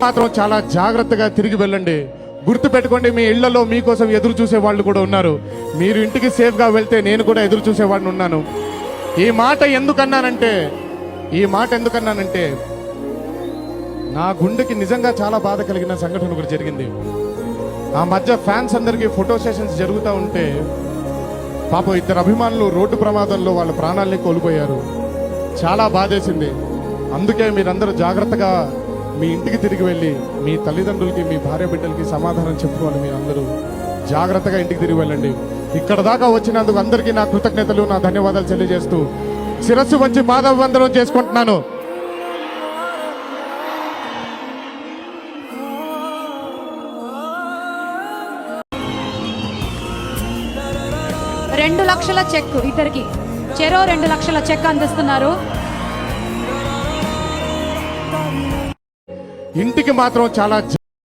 మాత్రం చాలా జాగ్రత్తగా తిరిగి వెళ్ళండి. గుర్తు పెట్టుకోండి, మీ ఇళ్లలో మీకోసం ఎదురు చూసే వాళ్ళు కూడా ఉన్నారు. మీరు ఇంటికి సేఫ్ గా వెళ్తే నేను కూడా ఎదురు చూసేవాడిని ఉన్నాను. ఈ మాట ఎందుకన్నానంటే నా గుండెకి నిజంగా చాలా బాధ కలిగిన సంఘటన ఒకటి జరిగింది. ఆ మధ్య ఫ్యాన్స్ అందరికీ ఫోటో సెషన్స్ జరుగుతూ ఉంటే పాపం 2 అభిమానులు రోడ్డు ప్రమాదంలో వాళ్ళ ప్రాణాలని కోల్పోయారు. చాలా బాధేసింది. అందుకే మీరందరూ జాగ్రత్తగా మీ ఇంటికి తిరిగి వెళ్ళి మీ తల్లిదండ్రులకి, మీ భార్య బిడ్డలకి సమాధానం చెప్పుకోవాలి. మీరందరూ జాగ్రత్తగా ఇంటికి తిరిగి వెళ్ళండి. ఇక్కడ దాకా వచ్చినందుకు అందరికీ నా కృతజ్ఞతలు, నా ధన్యవాదాలు తెలియజేస్తూ శిరస్సు వంచి మాధవ వందనం చేసుకుంటున్నాను. రెండు లక్షల చెక్, ఇద్దరికి చెరో 2 లక్షల చెక్ అందిస్తున్నారు. ఇంటికి మాత్రం చాలా